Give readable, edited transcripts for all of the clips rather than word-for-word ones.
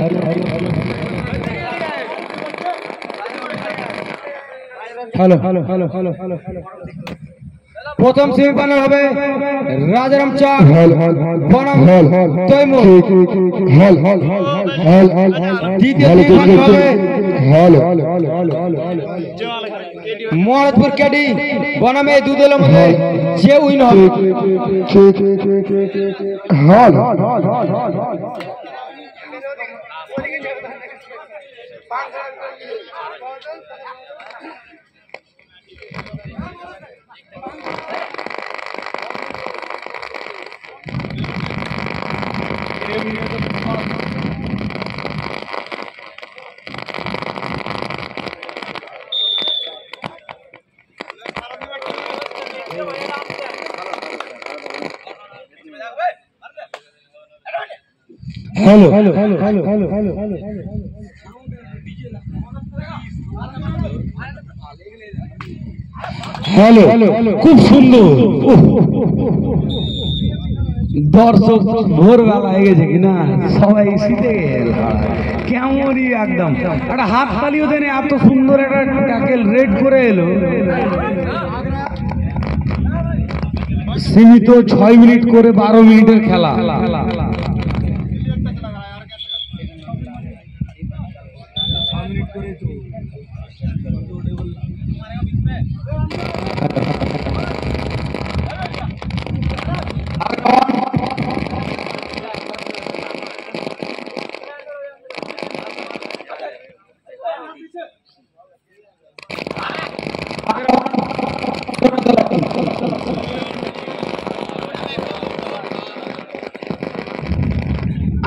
Hello hello hello hello hello प्रथम semifinal হবে রাজারাম চক বনাম তৈমুর দ্বিতীয় সেমিফাইনাল হবে মহারাজপুর কেডি বনাম এই দুই দলের মধ্যে যে উইন হবে hello hello hello hello hello hello hello hello खूब सुंदर दर्शक ভোরবেলা হয়ে গেছে কিনা সবাই শীতে কেমনই একদম একটা হাত তালিও দেন এত সুন্দর একটা ট্যাকেল রেড করে এলো সীমিত 6 মিনিট করে 12 মিনিটের খেলা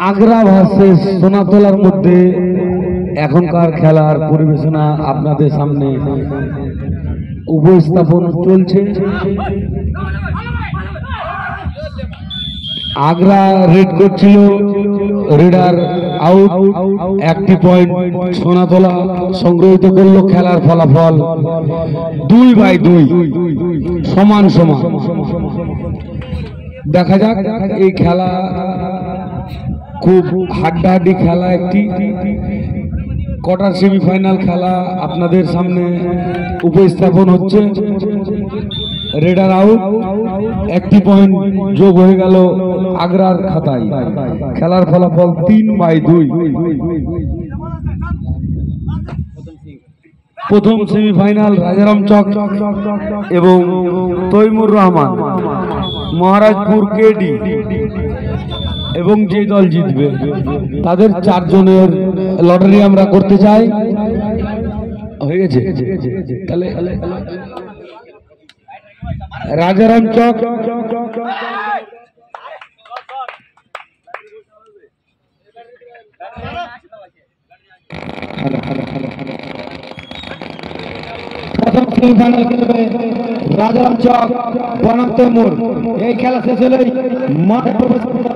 আগ্রা ভার্সেস সোনাতলার মধ্যে এখনকার খেলার পরিবেশনা আপনাদের সামনে উপস্থাপন চলছে। আগ্রা রেড করছিল, রেডার আউট, একটি পয়েন্ট সোনাতলা সংগ্রহিত করল। খেলার ফলাফল 2-2 সমান সমান। দেখা যাক এই খেলা খুব হাড্ডাহাড্ডি খেলা, একটি কোয়ার্টার সেমিফাইনাল খেলা আপনাদের সামনে উপস্থাপন হচ্ছে। রেডার আউট, একটি পয়েন্ট যোগ হয়ে গেল আগ্রার খাতায়। খেলার ফলাফল 3-2। প্রথম সেমিফাইনাল রাজারাম চক এবং তৈমুর রহমান, মহারাজপুর কেডি, এবং যে দল জিতবে তাদের 4 জনের লটারি আমরা করতে চাই। হয়ে গেছে তাহলে রাজারাম চক প্রথম সেমিফাইনাল খেলবে রাজারাম চক বনাম তৈমুর। এই খেলা শেষ হলেই মাঠে প্রবেশ করবে।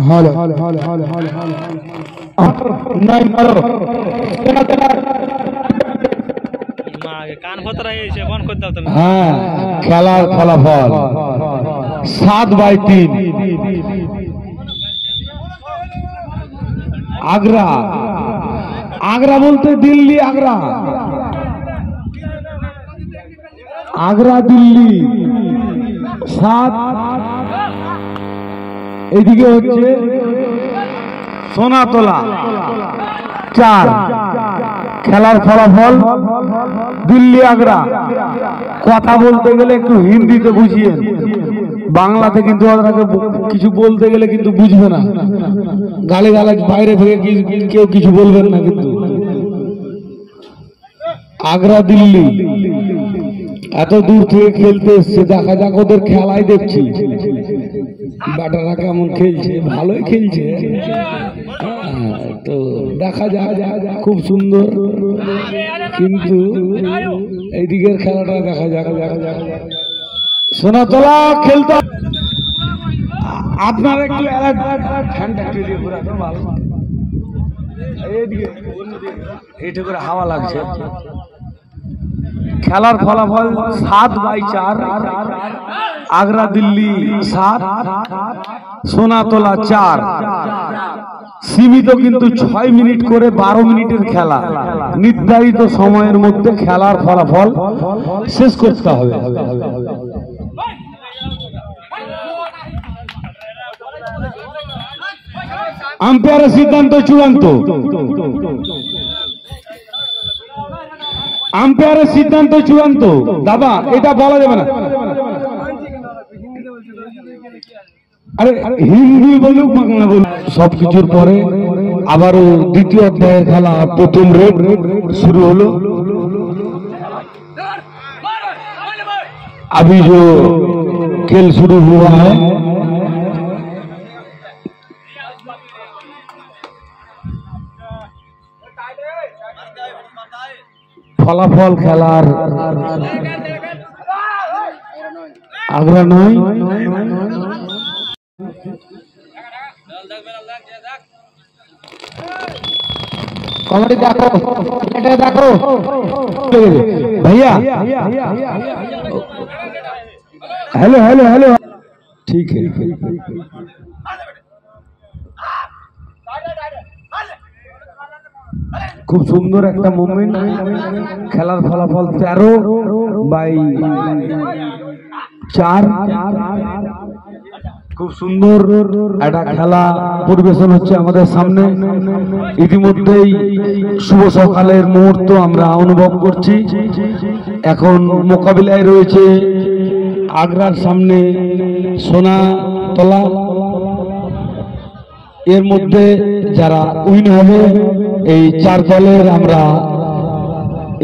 Hello hello hello hello hello नहीं मारो कान फतरा এসে বন করে দাও তুমি। হ্যাঁ, খেলার ফলাফল 7-3 আগ্রা। আগ্রা বলতে দিল্লি, আগ্রা আগ্রা দিল্লি 7 এদিকে হচ্ছে সোনাতলা 4। খেলার ফলাফল দিল্লি আগ্রা। কথা বলতে গেলে একটু হিন্দিতে বুঝিয়ে, বাংলাতে কিন্তু ওদেরকে কিছু বলতে গেলে কিন্তু বুঝবে না। গালিগালাজ বাইরে থেকে কেউ কিছু বলবেন না। কিন্তু আগ্রা দিল্লি এত দূর থেকে খেলতে এসছে, দেখা যাক ওদের খেলাই দেখছি ব্যাটারা কেমন খেলছে। ভালোই খেলছে, তো দেখা যায় খুব সুন্দর। কিন্তু এইদিকের খেলাটা দেখা যাক। সোনাতলা খেলতে আপনার একটু এইটা করে হাওয়া লাগছে। খেলার ফলাফল 7/4। আগ্রা দিল্লি 7, সোনাতলা 4। সীমিত কিন্তু 6 মিনিট করে 12 মিনিটের খেলা। নির্ধারিত সময়ের মধ্যে খেলার ফলাফল শেষ করতে হবে। আম্পায়ারের সিদ্ধান্ত চূড়ান্ত। আম্পায়ারের সিদ্ধান্ত চূড়ান্ত। দাদা এটা বলা যাবে না। আরে হিন্দি বলুক বাংলা বলুক, সবকিছুর পরে আবারও দ্বিতীয় অধ্যায়ের খেলা প্রথম রেড শুরু হলো। अभी जो खेल शुरू हुआ है, ফলাফল খেলার আগ্রা 9। कबड्डी देखो, देखो भैया। हेलो हेलो हेलो, ठीक है। খুব সুন্দর একটা মোমেন্ট। খেলার ফলাফল 13/4। খুব সুন্দর একটা খেলা পরিবেশন হচ্ছে আমাদের সামনে। ইতিমধ্যেই শুভ সকালের মুহূর্ত আমরা অনুভব করছি। এখন মোকাবিলায় রয়েছে আগ্রার সামনে সোনাতলা। এর মধ্যে যারা উইন হবে এই 4 দলের আমরা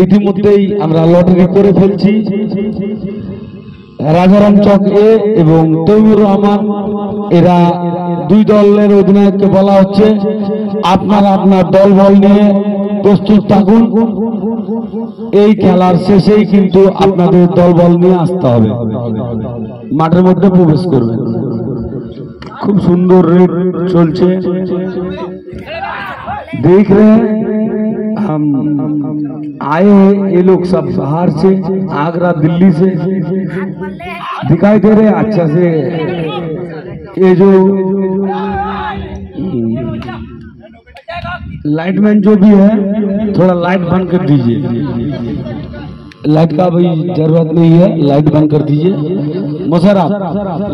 ইতিমধ্যেই আমরা লটারি করে ফেলছি। রাজারাম চক এ এবং তৈমুর রহমান, এরা 2 দলের অধিনায়ককে বলা হচ্ছে আপনারা আপনার দল বল নিয়ে প্রস্তুত থাকুন। এই খেলার শেষেই কিন্তু আপনাদের দল বল নিয়ে আসতে হবে, মাঠের মধ্যে প্রবেশ করবে। खूब सुंदर रेड चलছে। देख रहे हैं हम आए हैं, ये लोग सब बाहर से, आगरा दिल्ली से दिखाई दे रहे अच्छा से। ये जो लाइटमैन जो भी है थोड़ा लाइट बंद कर दीजिए। लाइट का भाई जरूरत नहीं है, लाइट बंद कर दीजिए। मुशर्रफ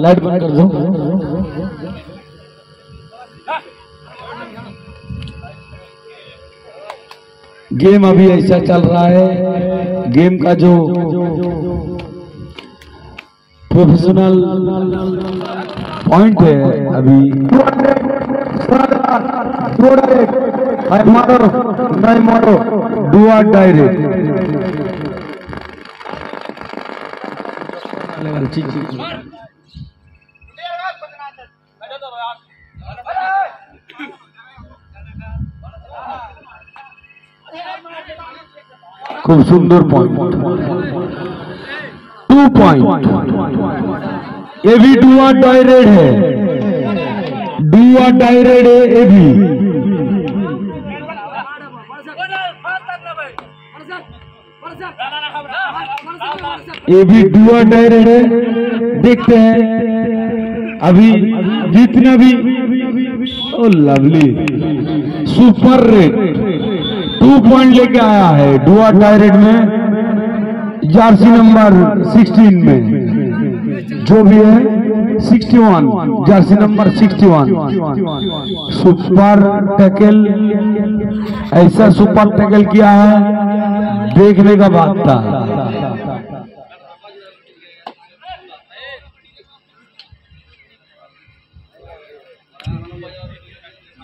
लाइट बंद कर दो। गेम अभी ऐसा चल रहा है, गेम का जो प्रोफेशनल पॉइंट है अभी मारो नहीं मारो, डू और डायरेक्ट। खूब सुंदर पॉइंट, 2 पॉइंट। ये भी डू और डायरेक्ट है, डू और डायरेक्ट है ये भी। ये भी डू और डायरेक्ट है। देखते हैं अभी जितना भी। Oh lovely, super rate 2 point लेके आया है डुआ डायरेक्ट में, जर्सी नंबर 16 में जो भी है 61 जर्सी नंबर 61 सुपर टैकल। ऐसा सुपर टैकल किया है देखने का बात था।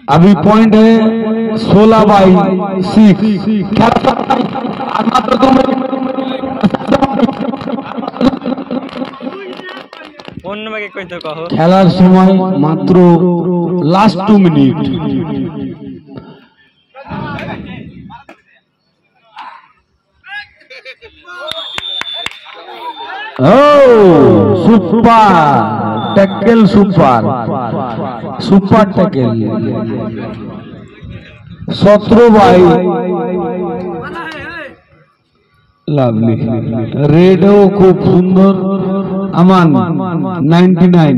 अभी पॉइंट है 16/6। খেলার সময় মাত্র last 2 minute. Super tackle, super tackle 17/। Lovely রেডও খুব সুন্দর। আমান 99।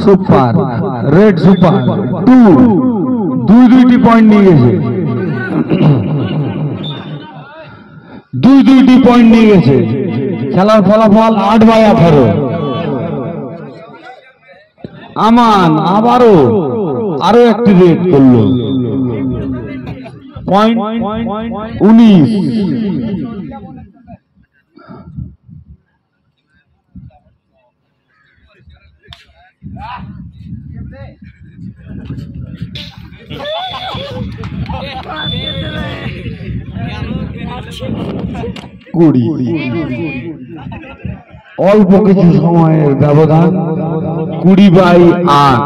সুপার রেড সুপার 2-2টি পয়েন্ট নিয়ে গেছে। 2-2টি পয়েন্ট নিয়ে গেছে। খেলার ফলাফল 8/18। আমান আরো একটি রেড করলো। পয়েন্ট 19। অল্প কিছু সময়ের ব্যবধান 20/8।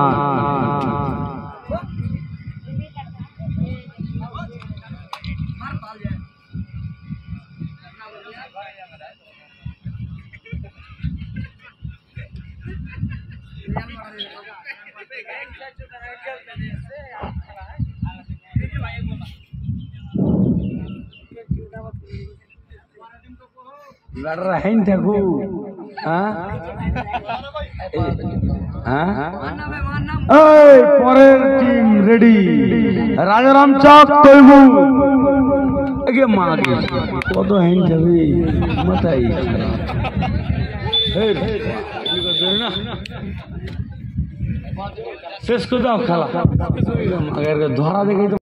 लड़ रहे हैं देखो। পরের টিম রেডি। রাজারাম চক তৈবু আগে মাগে কত হেন যাবে মাথায় শেষ করে দাও খেলা। ধরা দেখে